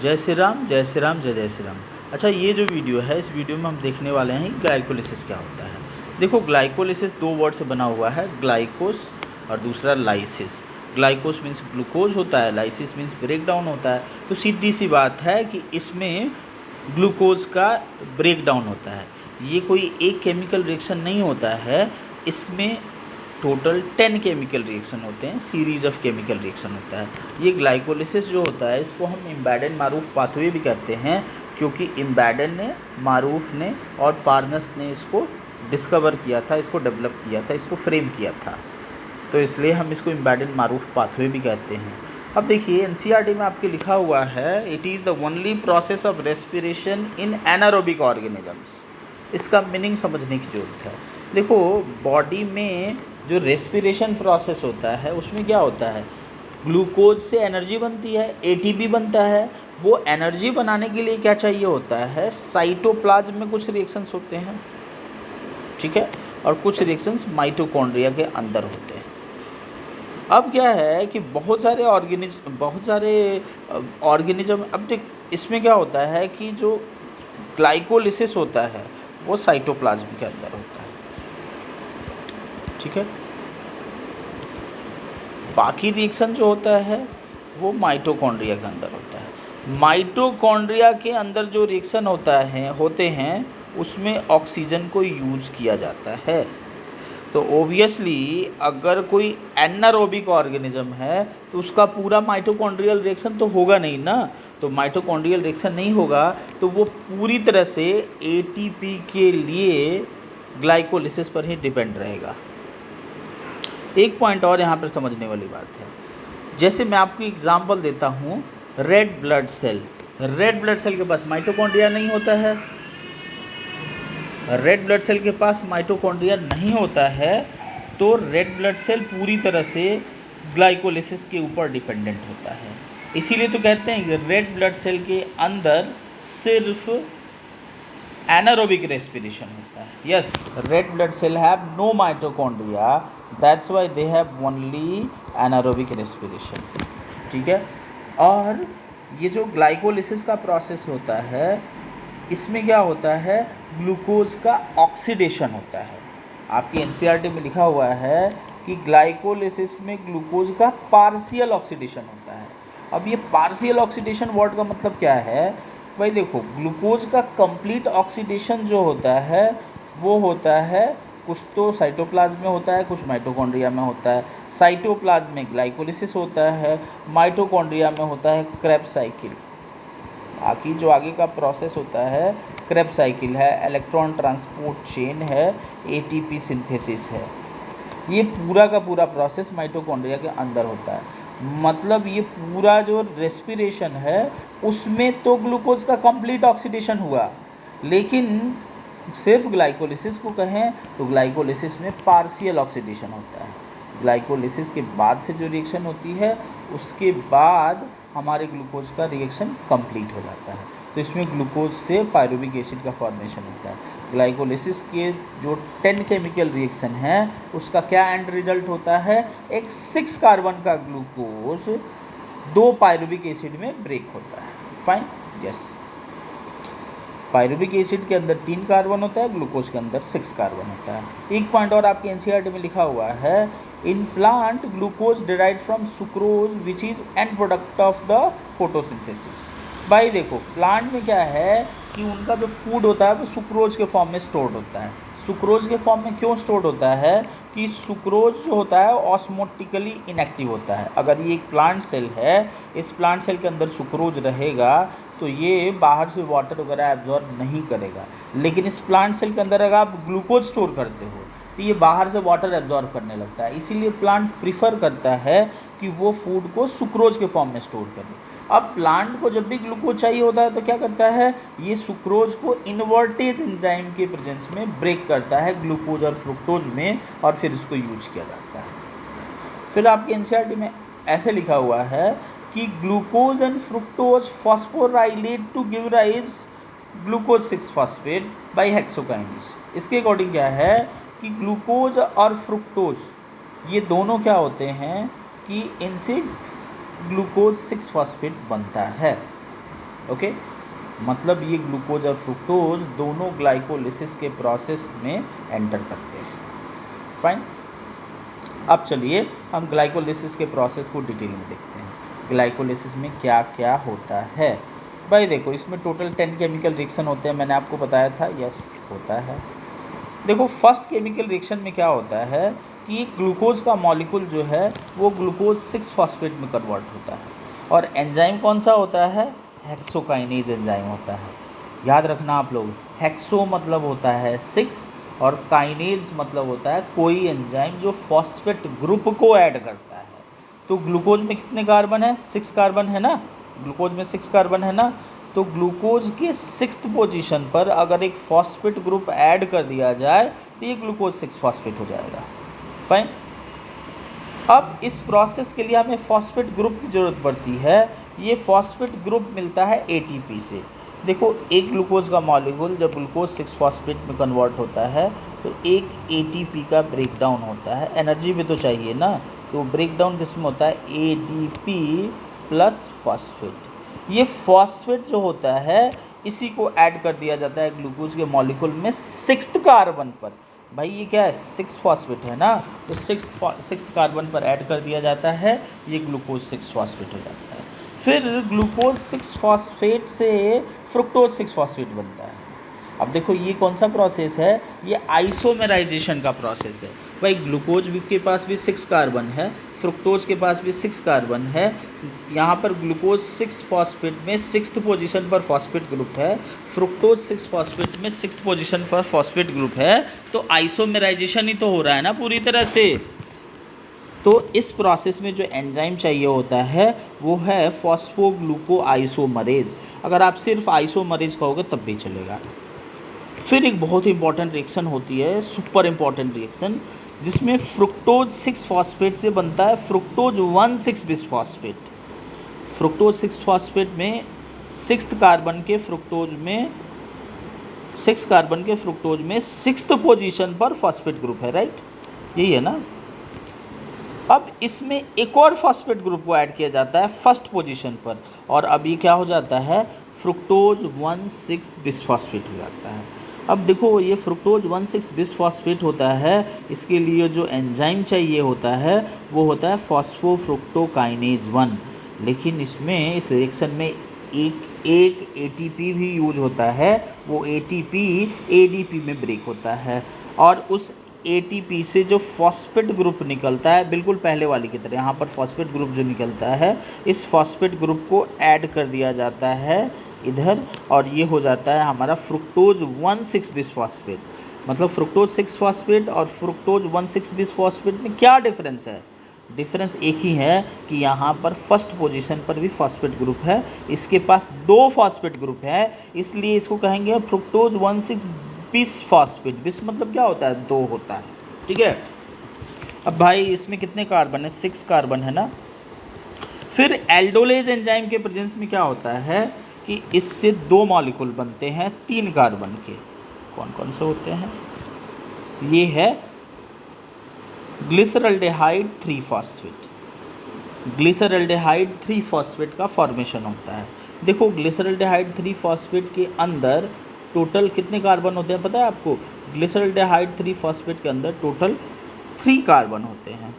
जय श्री राम, जय श्री राम, जय जय श्री राम। अच्छा, ये जो वीडियो है, इस वीडियो में हम देखने वाले हैं ग्लाइकोलिसिस क्या होता है। देखो, ग्लाइकोलिसिस दो वर्ड से बना हुआ है, ग्लाइकोस और दूसरा लाइसिस। ग्लाइकोस मीन्स ग्लूकोज होता है, लाइसिस मीन्स ब्रेक डाउन होता है। तो सीधी सी बात है कि इसमें ग्लूकोज का ब्रेक डाउन होता है। ये कोई एक केमिकल रिएक्शन नहीं होता है, इसमें टोटल 10 केमिकल रिएक्शन होते हैं, सीरीज ऑफ केमिकल रिएक्शन होता है। ये ग्लाइकोलिसिस जो होता है, इसको हम इम्बेडेन मारूफ पाथवे भी कहते हैं, क्योंकि इम्बेडेन ने, मारूफ ने और पार्नस ने इसको डिस्कवर किया था, इसको डेवलप किया था, इसको फ्रेम किया था। तो इसलिए हम इसको इम्बेडेन मारूफ पाथवे भी कहते हैं। अब देखिए, एनसीईआरटी में आपके लिखा हुआ है, it is the only process of respiration in anaerobic organisms. इसका मीनिंग समझने की ज़रूरत है। देखो, बॉडी में जो रेस्पिरेशन प्रोसेस होता है, उसमें क्या होता है, ग्लूकोज से एनर्जी बनती है, एटीपी बनता है। वो एनर्जी बनाने के लिए क्या चाहिए होता है, साइटोप्लाज्म में कुछ रिएक्शंस होते हैं, ठीक है, और कुछ रिएक्शंस माइटोकॉन्ड्रिया के अंदर होते हैं। अब क्या है कि बहुत सारे ऑर्गेनिज्म, अब देख, इसमें क्या होता है कि जो ग्लाइकोलिसिस होता है वो साइटोप्लाज्म के अंदर होता है, ठीक है। बाकी रिएक्शन जो होता है वो माइटोकॉन्ड्रिया के अंदर होता है। माइटोकॉन्ड्रिया के अंदर जो रिएक्शन होते हैं उसमें ऑक्सीजन को यूज़ किया जाता है। तो ओबियसली अगर कोई एनारोबिक ऑर्गेनिज्म है तो उसका पूरा माइटोकॉन्ड्रियल रिएक्शन तो होगा नहीं ना। तो माइटोकॉन्ड्रियल रिएक्शन नहीं होगा तो वो पूरी तरह से एटीपी के लिए ग्लाइकोलिसिस पर ही डिपेंड रहेगा। एक पॉइंट और यहाँ पर समझने वाली बात है, जैसे मैं आपको एग्जांपल देता हूँ, red blood cell. Red blood cell के पास माइटोकॉन्ड्रिया नहीं होता है। रेड ब्लड सेल के पास माइटोकॉन्ड्रिया नहीं होता है, तो रेड ब्लड सेल पूरी तरह से ग्लाइकोलिसिस के ऊपर डिपेंडेंट होता है। इसीलिए तो कहते हैं कि रेड ब्लड सेल के अंदर सिर्फ एनारोबिक रेस्पिरेशन होता है। Yes, red blood cell have no mitochondria, that's why they have only anaerobic respiration, ठीक है। और ये जो ग्लाइकोलिसिस का प्रोसेस होता है, इसमें क्या होता है, ग्लूकोज का ऑक्सीडेशन होता है। आपकी एनसीईआरटी में लिखा हुआ है कि ग्लाइकोलिसिस में ग्लूकोज का पार्शियल ऑक्सीडेशन होता है। अब ये पार्शियल ऑक्सीडेशन वर्ड का मतलब क्या है भाई? देखो, ग्लूकोज का कंप्लीट ऑक्सीडेशन जो होता है वो होता है, कुछ तो साइटोप्लाज्म में होता है, कुछ माइटोकॉन्ड्रिया में होता है। साइटोप्लाज्म में ग्लाइकोलिसिस होता है, माइटोकॉन्ड्रिया में होता है क्रेब्स साइकिल। बाकी जो आगे का प्रोसेस होता है क्रेब्स साइकिल है, इलेक्ट्रॉन ट्रांसपोर्ट चेन है, एटीपी सिंथेसिस है। ये पूरा का पूरा प्रोसेस माइटोकॉन्ड्रिया के अंदर होता है। मतलब ये पूरा जो रेस्पिरेशन है उसमें तो ग्लूकोज का कंप्लीट ऑक्सीडेशन हुआ, लेकिन सिर्फ ग्लाइकोलिसिस को कहें तो ग्लाइकोलिसिस में पार्शियल ऑक्सीडेशन होता है। ग्लाइकोलिसिस के बाद से जो रिएक्शन होती है उसके बाद हमारे ग्लूकोज का रिएक्शन कंप्लीट हो जाता है। तो इसमें ग्लूकोज से पायरुविक एसिड का फॉर्मेशन होता है। ग्लाइकोलिसिस के जो 10 केमिकल रिएक्शन है उसका क्या एंड रिजल्ट होता है, एक 6 कार्बन का ग्लूकोज 2 पायरुविक एसिड में ब्रेक होता है। Fine, yes. पायरुविक एसिड के अंदर 3 कार्बन होता है, ग्लूकोज के अंदर 6 कार्बन होता है। एक पॉइंट और आपके एनसीईआरटी में लिखा हुआ है, in plant glucose derived from sucrose which is and product of the photosynthesis. भाई देखो, प्लांट में क्या है कि उनका जो फूड होता है वो सुक्रोज के फॉर्म में स्टोर्ड होता है। सुक्रोज के फॉर्म में क्यों स्टोर्ड होता है कि सुक्रोज जो होता है ऑस्मोटिकली इनएक्टिव होता है। अगर ये एक प्लांट सेल है, इस प्लांट सेल के अंदर सुक्रोज रहेगा तो ये बाहर से वाटर वगैरह एब्जॉर्ब नहीं करेगा। लेकिन इस प्लांट सेल के अंदर अगर आप ग्लूकोज स्टोर करते हो तो ये बाहर से वाटर एब्जॉर्ब करने लगता है। इसीलिए प्लांट प्रीफर करता है कि वो फूड को सुक्रोज के फॉर्म में स्टोर करे। अब प्लांट को जब भी ग्लूकोज चाहिए होता है तो क्या करता है, ये सुक्रोज को इन्वर्टेज एंजाइम के प्रेजेंस में ब्रेक करता है ग्लूकोज और फ्रुक्टोज में, और फिर इसको यूज किया जाता है। फिर आपके एनसीईआरटी में ऐसे लिखा हुआ है कि glucose and fructose phosphorylate to give rise glucose 6 phosphate by hexokinase. इसके अकॉर्डिंग क्या है कि ग्लूकोज और फ्रुक्टोज ये दोनों क्या होते हैं कि इनसे ग्लूकोज 6 फॉस्फेट बनता है। ओके, मतलब ये ग्लूकोज और फ्रुक्टोज दोनों ग्लाइकोलिसिस के प्रोसेस में एंटर करते हैं। फाइन। अब चलिए हम ग्लाइकोलिसिस के प्रोसेस को डिटेल में देखते हैं। ग्लाइकोलिसिस में क्या क्या होता है। भाई देखो, इसमें टोटल 10 केमिकल रिएक्शन होते हैं, मैंने आपको बताया था। यस, होता है। देखो, फर्स्ट केमिकल रिएक्शन में क्या होता है कि ग्लूकोज का मॉलिक्यूल जो है वो ग्लूकोज 6 फॉस्फेट में कन्वर्ट होता है, और एंजाइम कौन सा होता है? हेक्सोकाइनेज एंजाइम होता है। याद रखना आप लोग, हेक्सो मतलब होता है 6 और काइनेज मतलब होता है कोई एंजाइम जो फॉस्फेट ग्रुप को ऐड करता है। तो ग्लूकोज में कितने कार्बन है? 6 कार्बन है ना, ग्लूकोज में 6 कार्बन है ना। तो ग्लूकोज के 6th पोजीशन पर अगर एक फॉस्फेट ग्रुप ऐड कर दिया जाए तो ये ग्लूकोज 6 फॉस्फेट हो जाएगा। फाइन। अब इस प्रोसेस के लिए हमें फॉस्फेट ग्रुप की ज़रूरत पड़ती है। ये फॉस्फेट ग्रुप मिलता है एटीपी से। देखो, एक ग्लूकोज का मॉलिक्यूल जब ग्लूकोज 6 फॉस्फेट में कन्वर्ट होता है तो एक एटीपी का ब्रेकडाउन होता है। एनर्जी भी तो चाहिए ना, तो ब्रेकडाउन किसमें होता है? ADP plus phosphate. ये फॉस्फेट जो होता है इसी को ऐड कर दिया जाता है ग्लूकोज के मॉलिक्यूल में 6th कार्बन पर। भाई ये क्या है? 6 फॉस्फेट है ना, तो 6th कार्बन पर ऐड कर दिया जाता है, ये ग्लूकोज 6 फॉस्फेट हो जाता है। फिर ग्लूकोज 6 फॉस्फेट से फ्रुक्टोज 6 फॉस्फेट बनता है। अब देखो, ये कौन सा प्रोसेस है? ये आइसोमेराइजेशन का प्रोसेस है। भाई ग्लूकोज के पास भी 6 कार्बन है, फ्रुक्टोज के पास भी 6 कार्बन है। यहाँ पर ग्लूकोज 6 फॉस्फेट में 6th पोजीशन पर फॉस्फेट ग्रुप है, फ्रुक्टोज 6 फॉस्फेट में 6th पोजीशन पर फॉस्फेट ग्रुप है। तो आइसोमेराइजेशन ही तो हो रहा है ना पूरी तरह से। तो इस प्रोसेस में जो एंजाइम चाहिए होता है वो है फॉस्फोग्लूकोआइसोमरेज। अगर आप सिर्फ आइसोमरेज कहोगे तब भी चलेगा। फिर एक बहुत ही इंपॉर्टेंट रिएक्शन होती है, सुपर इंपॉर्टेंट रिएक्शन, जिसमें फ्रुक्टोज 6 फॉस्फेट से बनता है फ्रुक्टोज 1,6 बिसफॉस्फेट। फ्रुक्टोज 6 फॉस्फेट में 6th कार्बन के फ्रुक्टोज में 6th पोजीशन पर फॉस्फेट ग्रुप है, राइट? यही है ना। अब इसमें एक और फॉस्फेट ग्रुप को ऐड किया जाता है 1st पोजीशन पर, और अब ये क्या हो जाता है? फ्रुक्टोज 1,6 बिसफॉस्फेट हो जाता है। अब देखो, ये फ्रुक्टोज 1,6 बिसफॉस्फेट होता है, इसके लिए जो एंजाइम चाहिए होता है वो होता है फॉस्फोफ्रुक्टोकाइनेज 1। लेकिन इसमें इस रिएक्शन में एक एटीपी भी यूज होता है, वो एटीपी एडीपी में ब्रेक होता है, और उस एटीपी से जो फॉस्फेट ग्रुप निकलता है, बिल्कुल पहले वाली की तरह यहाँ पर फॉस्फेट ग्रुप जो निकलता है, इस फॉस्फेट ग्रुप को ऐड कर दिया जाता है इधर, और ये हो जाता है हमारा फ्रुक्टोज 1,6 बिसफॉस्फेट। मतलब फ्रुक्टोज 6 फॉस्फेट और फ्रुक्टोज 1,6 बिसफॉस्फेट में क्या डिफरेंस है? डिफरेंस एक ही है कि यहाँ पर 1st पोजीशन पर भी फॉस्फेट ग्रुप है, इसके पास 2 फॉस्फेट ग्रुप है, इसलिए इसको कहेंगे फ्रुक्टोज 1,6 बिसफॉस्फेट। बिस मतलब क्या होता है? 2 होता है, ठीक है। अब भाई इसमें कितने कार्बन है? 6 कार्बन है ना। फिर एल्डोलेज एंजाइम के प्रेजेंस में क्या होता है कि इससे 2 मॉलिक्यूल बनते हैं 3 कार्बन के। कौन कौन से होते हैं? ये है ग्लिसरल्डेहाइड 3 फॉस्फेट। ग्लिसरल्डेहाइड 3 फॉस्फेट का फॉर्मेशन होता है। देखो, ग्लिसरल्डेहाइड 3 फॉस्फेट के अंदर टोटल कितने कार्बन होते हैं पता है आपको? ग्लिसरल्डेहाइड 3 फॉस्फेट के अंदर टोटल 3 कार्बन होते हैं।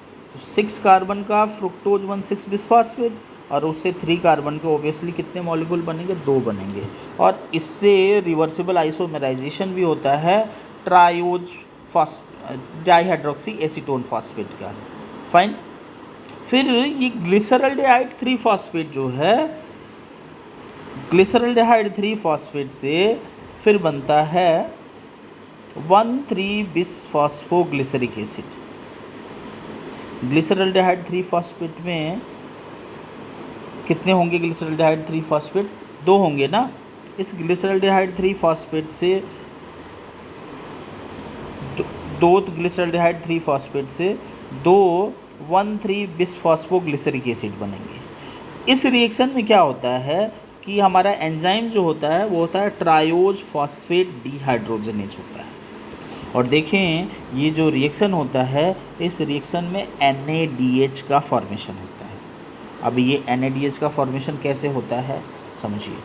6 कार्बन का फ्रुक्टोज 1,6 बिसफॉस्फेट, और उससे 3 कार्बन के ऑब्वियसली कितने मॉलिक्यूल बनेंगे? 2 बनेंगे। और इससे रिवर्सिबल आइसोमेराइजेशन भी होता है ट्रायोज डाइहाइड्रोक्सी एसीटोन फॉस्फेट का। फाइन। फिर ये ग्लिसरल्डेहाइड 3 फॉस्फेट जो है, ग्लिसरल्डेहाइड 3 फॉस्फेट से फिर बनता है 1,3 बिसफॉस्फोग्लिसरिक एसिड। ग्लिसरल्डेहाइड 3 फॉस्फेट में कितने होंगे? ग्लिसरल्डेहाइड 3 फॉस्फेट 2 होंगे ना। इस ग्लिसरल्डेहाइड 3 फॉस्फेट से दो ग्लिसरल्डेहाइड 3 फॉस्फेट से 1,3 बिसफॉस्फोग्लिसरिक एसिड बनेंगे। इस रिएक्शन में क्या होता है कि हमारा एंजाइम जो होता है वो होता है ट्रायोज फॉस्फेट डिहाइड्रोजनेज होता है। और देखें, ये जो रिएक्शन होता है, इस रिएक्शन में NADH का फॉर्मेशन होता है। अब ये NADH का फॉर्मेशन कैसे होता है समझिए।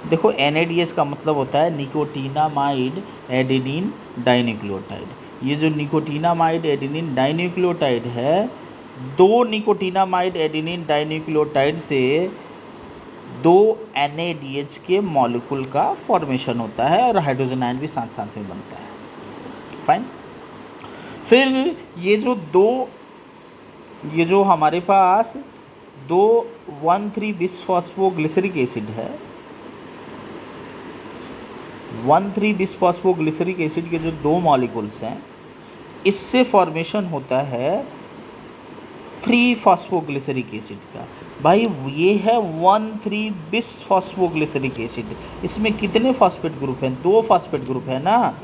देखो NADH का मतलब होता है निकोटीनामाइड एडेनिन डाइन्यूक्लियोटाइड। ये जो निकोटीनामाइड एडेनिन डाइन्यूक्लियोटाइड है, 2 निकोटीनामाइड एडेनिन डाइन्यूक्लियोटाइड से 2 NADH के मॉलिक्यूल का फॉर्मेशन होता है और हाइड्रोजन आयन भी साथ साथ में बनता है। फाइन। फिर ये जो हमारे पास 2 1,3 बिसफॉस्फोग्लिसरिक एसिड है, 1,3 बिसफॉस्फोग्लिसरिक एसिड के जो 2 मॉलिक्यूल्स हैं, इससे फॉर्मेशन होता है 3 फॉस्फोग्लिसरिक एसिड का। भाई ये है 1,3 बिसफॉस्फोग्लिसरिक एसिड, इसमें कितने फॉस्फेट ग्रुप हैं? 2 फॉस्फेट ग्रुप है ना,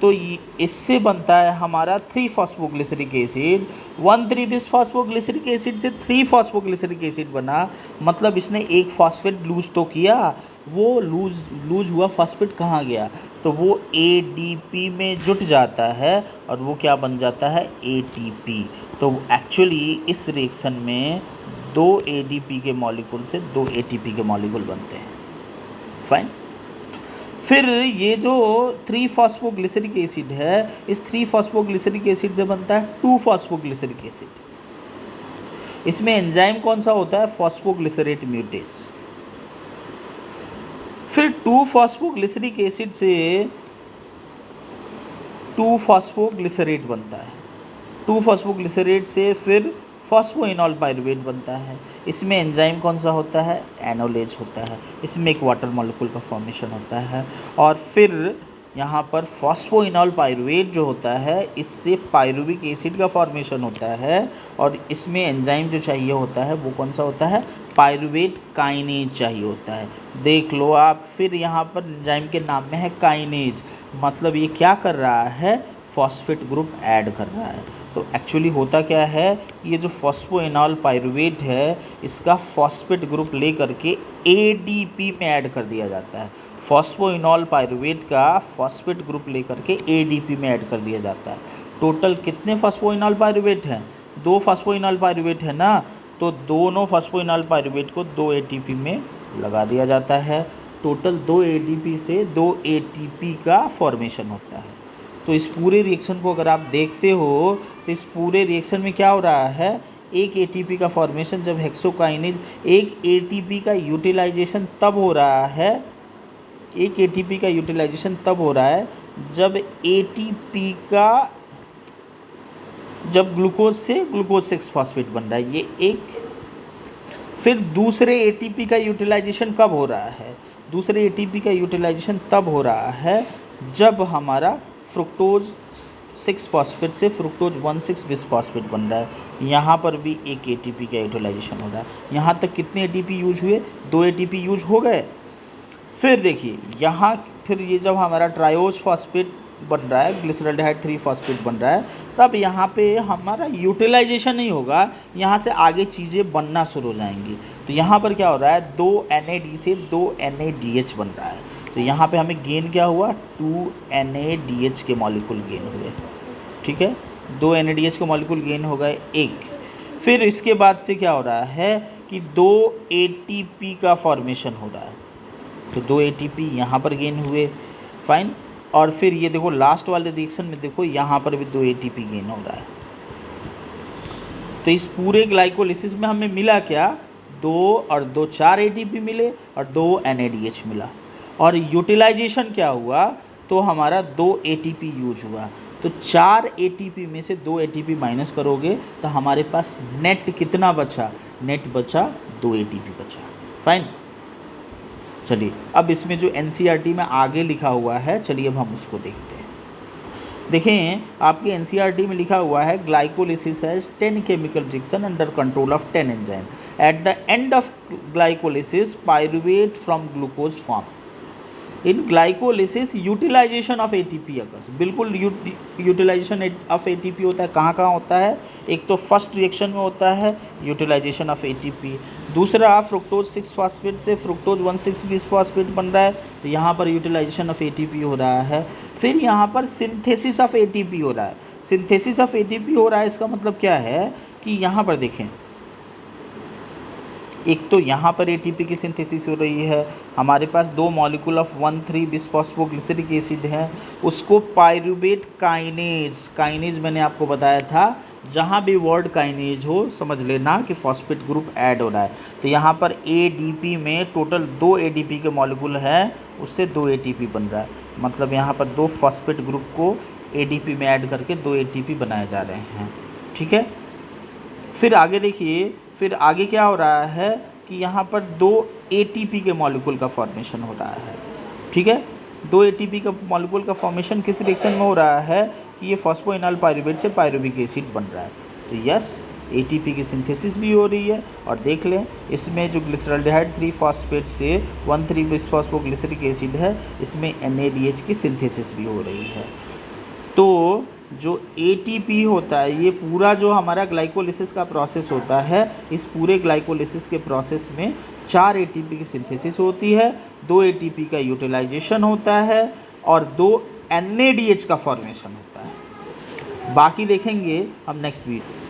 तो इससे बनता है हमारा 3 फॉस्फोग्लिसरिक एसिड। 1,3 बिसफॉस्फोग्लिसरिक एसिड से 3 फॉस्फोग्लिसरिक एसिड बना, मतलब इसने एक फॉस्फेट लूज तो किया, वो लूज हुआ फॉस्फेट कहाँ गया? तो वो ADP में जुट जाता है और वो क्या बन जाता है? ATP। तो एक्चुअली इस रिएक्शन में 2 ADP के मॉलिक्यूल से 2 ATP के मॉलिक्यूल बनते हैं। फाइन। फिर ये जो 3 फॉस्फोग्लिसरिक एसिड है, इस 3 फॉस्फोग्लिसरिक एसिड से बनता है 2 फॉस्फोग्लिसरिक एसिड। इसमें एंजाइम कौन सा होता है? फॉस्फोग्लिसरेट म्यूटेज। फिर 2 फॉस्फोग्लिसरिक एसिड से 2 फॉस्फोग्लिसरेट बनता है, 2 फॉस्फोग्लिसरेट से फिर फॉस्फोइनॉल पाइरुवेट बनता है। इसमें एंजाइम कौन सा होता है? एनोलेज होता है। इसमें एक वाटर मॉलिक्यूल का फॉर्मेशन होता है और फिर यहाँ पर फॉस्फोइनॉल पाइरुवेट जो होता है, इससे पाइरुविक एसिड का फॉर्मेशन होता है और इसमें एंजाइम जो चाहिए होता है वो कौन सा होता है? पाइरुवेट काइनेज चाहिए होता है। देख लो आप, फिर यहाँ पर एंजाइम के नाम में है काइनेज, मतलब ये क्या कर रहा है? फॉस्फेट ग्रुप ऐड कर रहा है। तो एक्चुअली होता क्या है, ये जो फॉस्फोइनॉल पाइरुवेट है, इसका फॉस्फेट ग्रुप ले करके ADP में ऐड कर दिया जाता है। फॉस्फोइनॉल पाइरुवेट का फॉस्फेट ग्रुप ले करके ADP में ऐड कर दिया जाता है। टोटल कितने फॉस्फोइनॉल पाइरुवेट हैं? 2 फॉस्फोइनॉल पाइरुवेट है ना, तो दोनों फॉस्फोइनॉल पाइरुवेट को 2 ATP में लगा दिया जाता है। टोटल 2 ADP से 2 ATP का फॉर्मेशन होता है। तो इस पूरे रिएक्शन को अगर आप देखते हो तो इस पूरे रिएक्शन में क्या हो रहा है? एक ATP का फॉर्मेशन, जब हेक्सोकाइनेज, एक ATP का यूटिलाइजेशन तब हो रहा है, एक ATP का यूटिलाइजेशन तब हो रहा है जब ATP का, जब ग्लूकोज से ग्लूकोज 6 फॉस्फेट बन रहा है, ये एक। फिर दूसरे ATP का यूटिलाइजेशन कब हो रहा है? दूसरे ATP का यूटिलाइजेशन तब हो रहा है जब हमारा फ्रुक्टोज 6 फॉस्फेट से फ्रुक्टोज 1,6 बिसफॉस्फेट बन रहा है। यहाँ पर भी एक ATP का यूटिलाइजेशन हो रहा है। यहाँ तक कितने ATP यूज हुए? 2 ATP यूज हो गए। फिर देखिए यहाँ, फिर ये जब हमारा ट्रायोज फॉस्फेट बन रहा है, ग्लिसरॉल्डिहाइड 3 फॉस्फेट बन रहा है, तब यहाँ पे हमारा यूटिलाइजेशन नहीं होगा, यहाँ से आगे चीज़ें बनना शुरू हो जाएंगी। तो यहाँ पर क्या हो रहा है? 2 NAD से 2 NADH बन रहा है। तो यहाँ पे हमें गेन क्या हुआ? 2 NADH के मॉलिक्यूल गेन हुए। ठीक है, 2 NADH के मॉलिक्यूल गेन हो गए एक। फिर इसके बाद से क्या हो रहा है कि 2 ATP का फॉर्मेशन हो रहा है, तो 2 ATP यहाँ पर गेन हुए। फाइन। और फिर ये देखो लास्ट वाले रिएक्शन में देखो, यहाँ पर भी 2 ATP गेन हो रहा है। तो इस पूरे ग्लाइकोलिसिस में हमें मिला क्या? 2 और 2 4 ATP मिले और 2 NADH मिला। और यूटिलाइजेशन क्या हुआ? तो हमारा 2 ATP यूज हुआ। तो 4 ATP में से 2 ATP माइनस करोगे तो हमारे पास नेट कितना बचा? नेट बचा 2 ATP बचा। फाइन। चलिए अब इसमें जो NCERT में आगे लिखा हुआ है, चलिए अब हम उसको देखते हैं। देखें, आपके NCERT में लिखा हुआ है glycolysis has 10 chemical reaction under control of 10 enzyme. At the end of glycolysis pyruvate from glucose form. In glycolysis utilization of ATP occurs. बिल्कुल यूटिलाइजेशन ऑफ ATP होता है। कहाँ कहाँ होता है? एक तो फर्स्ट रिएक्शन में होता है यूटिलाइजेशन ऑफ ATP, दूसरा फ्रुक्टोज 6 फॉस्फेट से फ्रुक्टोज 1,6 बिसफॉस्फेट बन रहा है, तो यहाँ पर यूटिलाइजेशन ऑफ ATP हो रहा है। फिर यहाँ पर सिंथेसिस ऑफ ATP हो रहा है। सिंथेसिस ऑफ ATP हो रहा है, इसका मतलब क्या है कि यहाँ पर देखें, एक तो यहाँ पर एटीपी की सिंथेसिस हो रही है, हमारे पास 2 मॉलिक्यूल ऑफ 1,3 बिसफॉस्फोग्लिसरिक एसिड है, उसको पायरूवेट काइनेज मैंने आपको बताया था, जहाँ भी वर्ड काइनेज हो समझ लेना कि फॉस्फेट ग्रुप ऐड हो रहा है। तो यहाँ पर एडीपी में टोटल 2 एडीपी के मॉलिक्यूल है, उससे 2 एटीपी बन रहा है, मतलब यहाँ पर 2 फॉस्फेट ग्रुप को एडीपी में ऐड करके 2 एटीपी बनाए जा रहे हैं। ठीक है, फिर आगे देखिए, फिर आगे क्या हो रहा है कि यहाँ पर 2 एटीपी के मॉलिक्यूल का फॉर्मेशन हो रहा है। ठीक है, 2 एटीपी का मॉलिक्यूल का फॉर्मेशन किस रिएक्शन में हो रहा है कि ये फॉस्फोइनॉल पायरूवेट से पायरूविक एसिड बन रहा है। तो यस, एटीपी की सिंथेसिस भी हो रही है, और देख लें इसमें जो ग्लिसरॉल्डिहाइड 3 फॉस्फेट से 1,3 बिसफॉस्फोग्लिसरिक एसिड है, इसमें NADH की सिंथेसिस भी हो रही है। तो जो एटीपी होता है, ये पूरा जो हमारा ग्लाइकोलिसिस का प्रोसेस होता है, इस पूरे ग्लाइकोलिसिस के प्रोसेस में 4 एटीपी की सिंथेसिस होती है, 2 एटीपी का यूटिलाइजेशन होता है, और 2 NADH का फॉर्मेशन होता है। बाकी देखेंगे हम नेक्स्ट वीडियो।